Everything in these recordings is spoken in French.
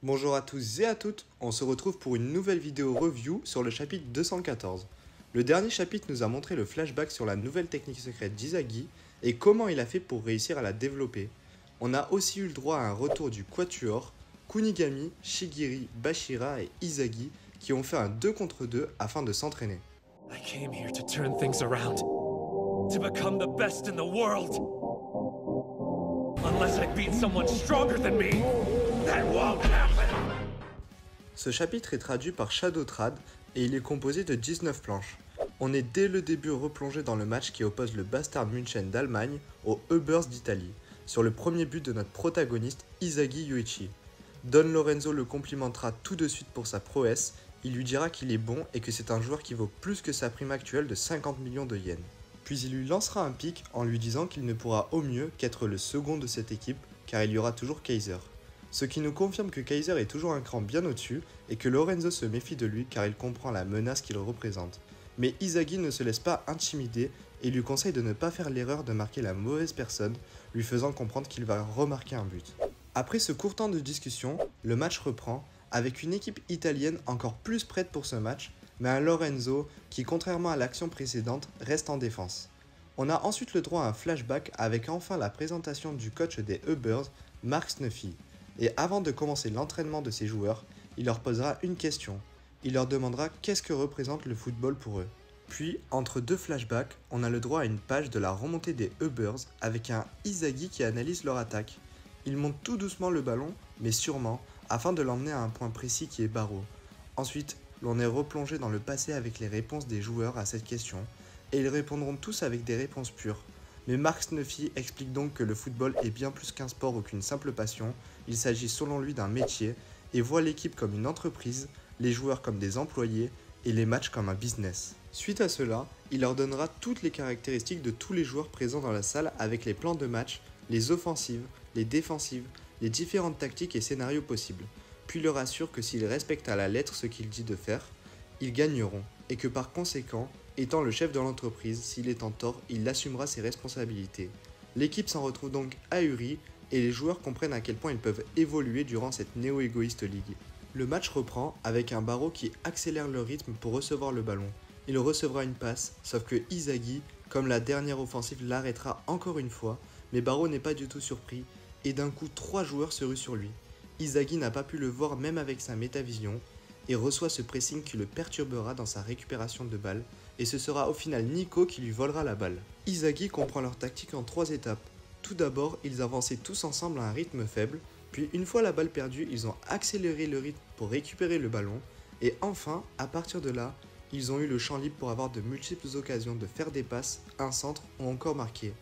Bonjour à tous et à toutes, on se retrouve pour une nouvelle vidéo review sur le chapitre 214. Le dernier chapitre nous a montré le flashback sur la nouvelle technique secrète d'Izagi et comment il a fait pour réussir à la développer. On a aussi eu le droit à un retour du Quatuor, Kunigami, Shigiri, Bashira et Izagi qui ont fait un 2 contre 2 afin de s'entraîner. I came here to turn things around, to become the best in the world. Unless I beat someone stronger than me, that won't happen. Ce chapitre est traduit par Shadowtrad et il est composé de 19 planches. On est dès le début replongé dans le match qui oppose le Bastard München d'Allemagne aux Ubbers d'Italie, sur le premier but de notre protagoniste Izagi Yuichi. Don Lorenzo le complimentera tout de suite pour sa prouesse, il lui dira qu'il est bon et que c'est un joueur qui vaut plus que sa prime actuelle de 50 millions de yens. Puis il lui lancera un pic en lui disant qu'il ne pourra au mieux qu'être le second de cette équipe car il y aura toujours Kaiser. Ce qui nous confirme que Kaiser est toujours un cran bien au-dessus et que Lorenzo se méfie de lui car il comprend la menace qu'il représente. Mais Izagi ne se laisse pas intimider et lui conseille de ne pas faire l'erreur de marquer la mauvaise personne, lui faisant comprendre qu'il va remarquer un but. Après ce court temps de discussion, le match reprend avec une équipe italienne encore plus prête pour ce match, mais un Lorenzo qui, contrairement à l'action précédente, reste en défense. On a ensuite le droit à un flashback avec enfin la présentation du coach des Ubbers, Mark Snuffy. Et avant de commencer l'entraînement de ses joueurs, il leur posera une question. Il leur demandera qu'est-ce que représente le football pour eux. Puis, entre deux flashbacks, on a le droit à une page de la remontée des Ubbers avec un Izagi qui analyse leur attaque. Il monte tout doucement le ballon, mais sûrement, afin de l'emmener à un point précis qui est Barreau. Ensuite, l'on est replongé dans le passé avec les réponses des joueurs à cette question, et ils répondront tous avec des réponses pures. Mais Mark Snuffy explique donc que le football est bien plus qu'un sport ou qu'une simple passion, il s'agit selon lui d'un métier, et voit l'équipe comme une entreprise, les joueurs comme des employés, et les matchs comme un business. Suite à cela, il leur donnera toutes les caractéristiques de tous les joueurs présents dans la salle avec les plans de match, les offensives, les défensives, les différentes tactiques et scénarios possibles, puis leur assure que s'ils respectent à la lettre ce qu'il dit de faire, ils gagneront, et que par conséquent, étant le chef de l'entreprise, s'il est en tort, il assumera ses responsabilités. L'équipe s'en retrouve donc ahurie, et les joueurs comprennent à quel point ils peuvent évoluer durant cette néo-égoïste ligue. Le match reprend avec un Barreau qui accélère le rythme pour recevoir le ballon. Il recevra une passe, sauf que Izagi, comme la dernière offensive, l'arrêtera encore une fois, mais Barreau n'est pas du tout surpris, et d'un coup 3 joueurs se ruent sur lui. Izagi n'a pas pu le voir même avec sa métavision, et reçoit ce pressing qui le perturbera dans sa récupération de balle, et ce sera au final Nico qui lui volera la balle. Izagi comprend leur tactique en 3 étapes. Tout d'abord, ils avançaient tous ensemble à un rythme faible, puis une fois la balle perdue, ils ont accéléré le rythme pour récupérer le ballon, et enfin, à partir de là, ils ont eu le champ libre pour avoir de multiples occasions de faire des passes, un centre ou encore marquer.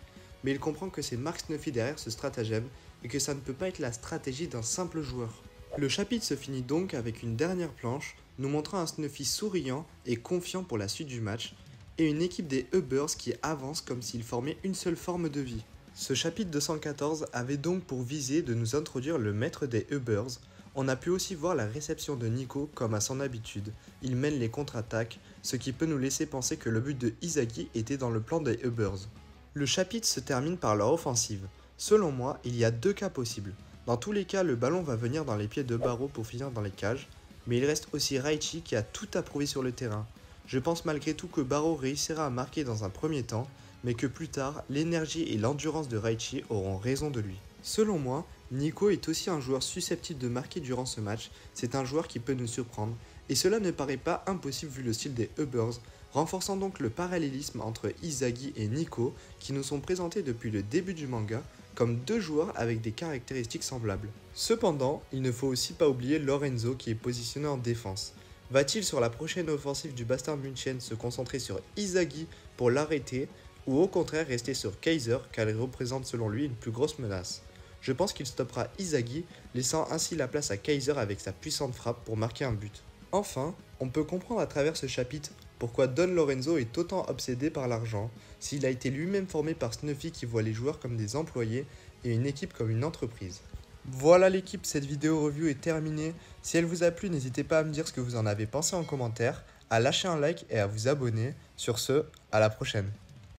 Mais il comprend que c'est Mark Snuffy derrière ce stratagème, et que ça ne peut pas être la stratégie d'un simple joueur. Le chapitre se finit donc avec une dernière planche, nous montrant un Snuffy souriant et confiant pour la suite du match, et une équipe des Ubbers qui avance comme s'ils formaient une seule forme de vie. Ce chapitre 214 avait donc pour visée de nous introduire le maître des Ubbers. On a pu aussi voir la réception de Nico comme à son habitude, il mène les contre-attaques, ce qui peut nous laisser penser que le but de Izagi était dans le plan des Ubbers. Le chapitre se termine par leur offensive. Selon moi, il y a 2 cas possibles. Dans tous les cas, le ballon va venir dans les pieds de Barreau pour finir dans les cages, mais il reste aussi Raichi qui a tout approuvé sur le terrain. Je pense malgré tout que Barreau réussira à marquer dans un premier temps, mais que plus tard, l'énergie et l'endurance de Raichi auront raison de lui. Selon moi, Nico est aussi un joueur susceptible de marquer durant ce match, c'est un joueur qui peut nous surprendre, et cela ne paraît pas impossible vu le style des Ubbers, renforçant donc le parallélisme entre Izagi et Nico qui nous sont présentés depuis le début du manga comme 2 joueurs avec des caractéristiques semblables. Cependant, il ne faut aussi pas oublier Lorenzo qui est positionné en défense. Va-t-il sur la prochaine offensive du Bastard München se concentrer sur Izagi pour l'arrêter ou au contraire rester sur Kaiser car il représente selon lui une plus grosse menace? Je pense qu'il stoppera Izagi, laissant ainsi la place à Kaiser avec sa puissante frappe pour marquer un but. Enfin, on peut comprendre à travers ce chapitre pourquoi Don Lorenzo est autant obsédé par l'argent, s'il a été lui-même formé par Snuffy qui voit les joueurs comme des employés et une équipe comme une entreprise. Voilà l'équipe, cette vidéo review est terminée. Si elle vous a plu, n'hésitez pas à me dire ce que vous en avez pensé en commentaire, à lâcher un like et à vous abonner. Sur ce, à la prochaine.